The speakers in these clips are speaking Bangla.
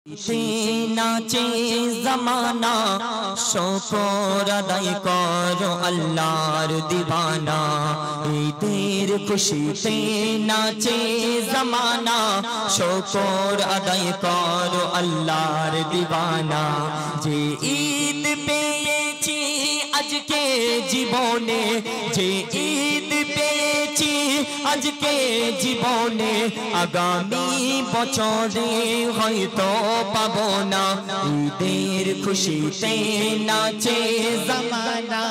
নাচে জমানা শুকর আদায় করো আল্লাহর দিবানা ঈদের খুশিতে নাচে জমানা শুকর আদায় করো আল্লাহর দিবানা যে ঈদ পেয়েছি আজকে জীবনে যে ঈদ পেয়েছি আজকে জীবনে আগামী বছরে হয়তো পাবো না ঈদের খুশিতে নাচে জমানা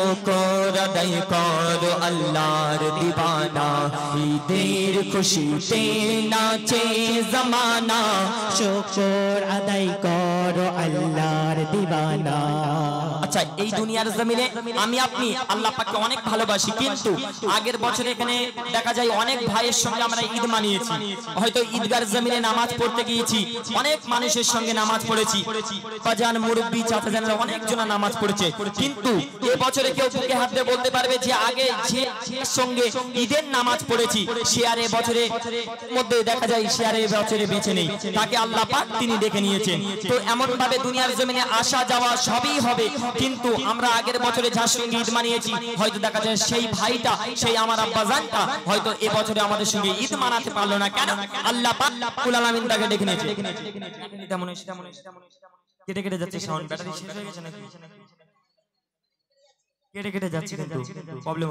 ও কর আদায় করো আল্লাহর দিবানা ঈদের খুশিতে নাচে জমানা শুকর আদায় করো আল্লাহর দিবানা। আচ্ছা, এই দুনিয়ার জমিনে আমি আপনি আল্লাহ পাককে অনেক ভালোবাসি, কিন্তু আগের বছর এখানে দেখা যায় অনেক ভাইয়ের সঙ্গে আমরা ঈদ মানিয়েছি, হয়তো ঈদগার জমিনে নামাজ পড়তে গিয়েছি, অনেক মানুষের সঙ্গে নামাজ পড়েছি, বাজান মুরব্বি চাচাজানরা অনেকজন নামাজ পড়েছে, কিন্তু এই বছরে কেউ বুকে হাত দিয়ে বলতে পারবে যে আগে যে সঙ্গে ঈদের নামাজ পড়েছি সে আর এই বছরের মধ্যে দেখা যায় সে আর এই বছরে বেঁচে নেই, তাকে আল্লাহ পাক তিনি ডেকে নিয়েছেন। তো এমন ভাবে দুনিয়ার জমিনে আসা যাওয়া সবই হবে, কিন্তু আমরা আগের বছরে যার সঙ্গে ঈদ মানিয়েছি হয়তো দেখা যায় সেই ভাইটা সেই আমার আব্বাজানটা হয়তো এ বছরে আমাদের সঙ্গে ঈদ মানাতে পারলো না, কেন? আল্লাহ পাক রব্বুল আলামিন তাকে ডেকে নিয়েছে। কেটে কেটে যাচ্ছে সাউন্ড, ব্যাটারি শেষ হয়ে গেছে নাকি? কেটে কেটে যাচ্ছে কিন্তু প্রবলেম।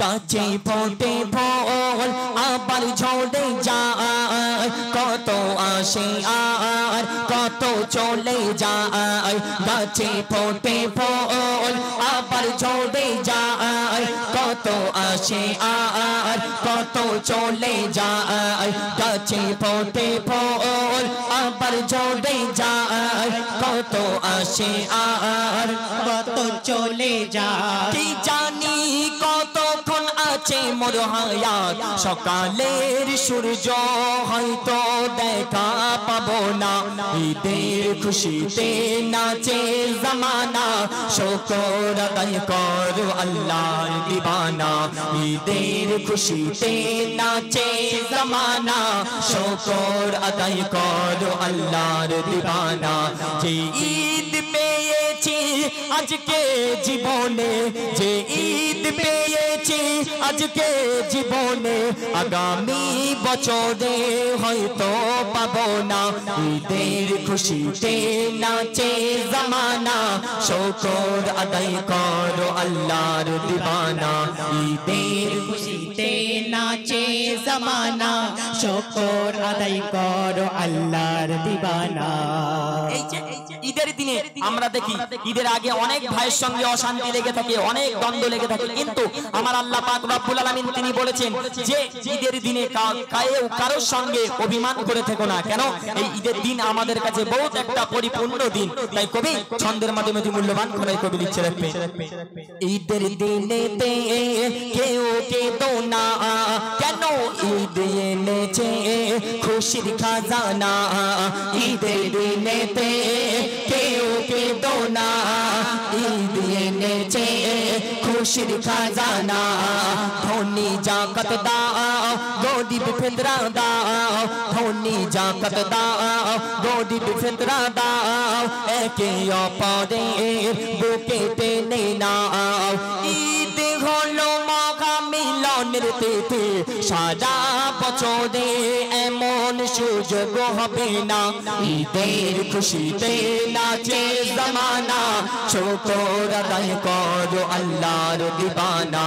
গাছে ফোটে ফল আবার ঝরে যায়, কত আসে আর কত চলে যায়, গাছে ফোটে ফল আবার ঝরে যায়, কত আসে আর কত চলে যায়, গাছে ফোটে ফল আবার ঝরে যায়, কত আসে আর কত চলে যায়, কি জানি কতক্ষণ আছে মোর হায়াত, সকালের সূর্য হয়তো দেখা পাবো না ঈদের খুশিতে নাচে জমানা শুকর আদায় করো আল্লাহর দিবানা ঈদের খুশিতে নাচে জমানা শুকর আদায় করো আল্লাহর দিবানা যে ঈদ পেয়েছি আজকে জীবনে যে ঈদ পেয়েছি আজকে জীবনে আগামী বছরে হয়তো পাবো না ঈদের খুশিতে নাচে জমানা শুকর আদায় করো আল্লাহর দিবানা ঈদের খুশিতে নাচে জমানা শুকর আদায় করো আল্লাহর দিবানা। এই যে ঈদের দিনে আমরা দেখি ঈদের আগে অনেক ভাইয়ের সঙ্গে অশান্তি লেগে থাকে, অনেক দ্বন্দ্ব লেগে থাকে, কিন্তু আমার আল্লাহ পাক রব্বুল আলামিন তিনি বলেছেন যে ঈদের দিনে কারোর সঙ্গে অভিমান করে থেকো না, কেন? এই ঈদের দিন আমাদের কাছে বহুত একটা পরিপূর্ণ দিন, তাই কবি ছন্দের মাধ্যমে মূল্যবান করে কবি লিখছে রাখবে ঈদের দিনেতে কেউ কেঁদো না, কেন? ঈদ এনেছে খুশির খাজানা, ঈদের দিনেতে কেউ কেঁদো না, ঈদ এনেছে খুশির খাজানা, ধনী জাকাত দাও গরিব ফিতরা দাও, ধনী জাকাত দাও গরিব ফিতরা দাও, একে অপরের বুকে টেনে নাও, ঈদ হলো মহা মিলনের তিথি, সারা বছরে এমন সুযোগ হবে না ঈদের খুশিতে নাচে জমানা শুকর আদায় করো আল্লাহর দিবানা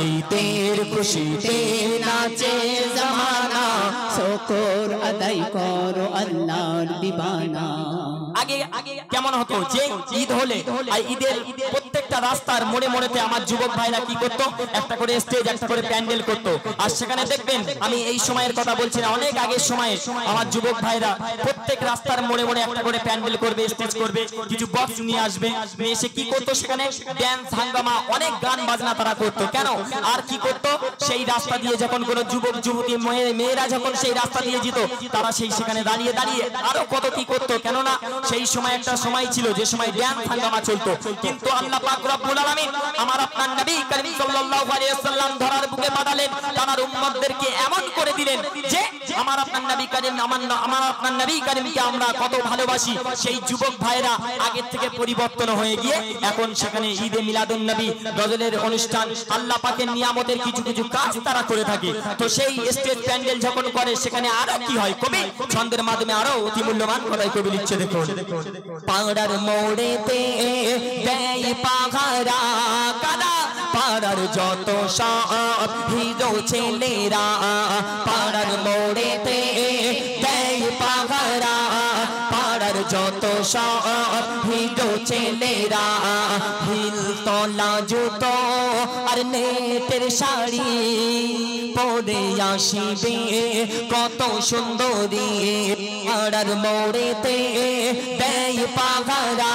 ঈদের খুশিতে নাচে জমানা শুকর আদায় করো আল্লাহর দিবানা। আগে কেমন হতো যে ঈদ হলে আর ঈদের প্রত্যেকটা রাস্তার মোড়ে মোড়েতে আমার যুবক ভাইরা কি করতো, একটা করে স্টেজ একটা করে প্যান্ডেল করতো, আর সেখানে দেখবেন আমি এই সময়ের কথা বলছি না, অনেক আগের সময়ে আমার যুবক ভাইরা প্রত্যেক রাস্তার মোড়ে মোড়ে একটা করে প্যান্ডেল করবে, স্টেজ করবে, কিছু বক্স নিয়ে আসবে, নিয়ে এসে কি করতো সেখানে ড্যান্স হাঙ্গামা অনেক গান বাজনা তারা করতো, কেন? আর কি করতো সেই রাস্তা দিয়ে যখন কোনো যুবক যুবতী মেয়েরা যখন সেই রাস্তা দিয়ে যেত তারা সেই সেখানে দাঁড়িয়ে দাঁড়িয়ে আরো কত কি করতো, কেননা সেই সময় একটা সময় ছিল যে সময় ড্যান্স হাঙ্গামা চলতো, কিন্তু আল্লাহ পাক পাক রব্বুল আলামিন আমার আপনার নবী করিম সাল্লাল্লাহু আলাইহি ওয়াসাল্লাম ধরার বুকে বাঁধালেন, তার উম্মতদেরকে এমন করে দিলেন যে আমার আপনার নবী করিম আমার আপনার নবী করিমকে আমরা কত ভালোবাসি। সেই যুবক ভাইরা আগের থেকে পরিবর্তন হয়ে গিয়ে এখন সেখানে ঈদে মিলাদুন নবী গজলের অনুষ্ঠান আল্লাহ পাকের নিয়ামতের কিছু কিছু কাজ তারা করে থাকে। তো সেই স্টেজ প্যান্ডেল যখন করে সেখানে আরো কি হয়, কবি ছন্দের মাধ্যমে আরো অতি মূল্যবান কথাই কবি লিখছে। দেখুন, পাড়ার মোড়েতে দেয় পাহারা কাদা, পাড়ার যত সব হিরো ছেলেরা, পাড়ার মোড়েতে দেয় পাহারা, পাড়ার যত সব হিরো ছেলেরা, হিল তলা জুতো আর নেটের শাড়ি পরে আসিবে কত সুন্দরী, পাড়ার মোড়েতে দেয় পাহারা,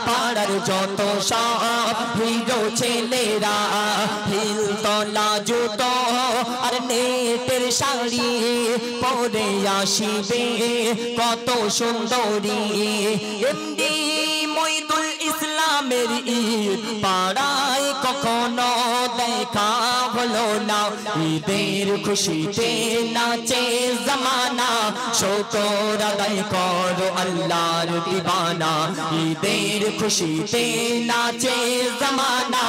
পাড়ার যত সব হিরো ছেলেরা, হিল তলা জুতো আর নেটের শাড়ি পরে আসিবে কত সুন্দরী। এমডি মইদুল ইসলামের ঈদ পাড়ায় কখনো দেখা হলো না, ঈদের খুশিতে নাচে জামানা, শুকর আদায় করো আল্লাহর দিবানা, ঈদের খুশিতে নাচে জামানা,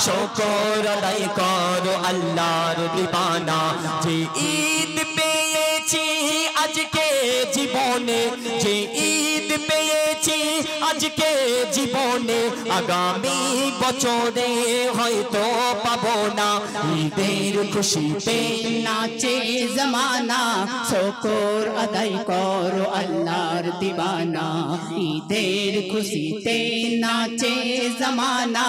শুকর আদায় করো আল্লাহর দিবানা। যে ঈদ পেয়েছি আজকে জীবনে, যে ঈদ পেয়েছি আজকে জীবনে, আগামী বছরে হয়তো পাবো না, ঈদের খুশিতে নাচে জমানা, শুকর আদায় করো আল্লাহর দিবানা, ঈদের খুশিতে নাচে জমানা,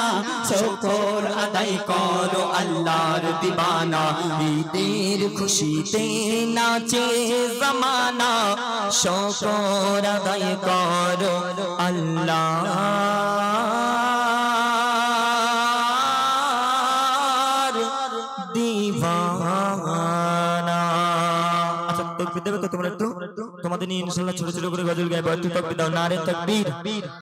শুকর আদায় করো আল্লাহর দিবানা, ঈদের খুশিতে নাচে জামানা, শুকর আদায় করো আল্লাহর দিবানা। আচ্ছা তাকবীর দেবে তো তোমরা একটু, তোমাদের নিয়ে ইনশাআল্লাহ ছোট ছোট করে গজল গাইবো, একটু তাকবীর দাও, নারে তাকবীর।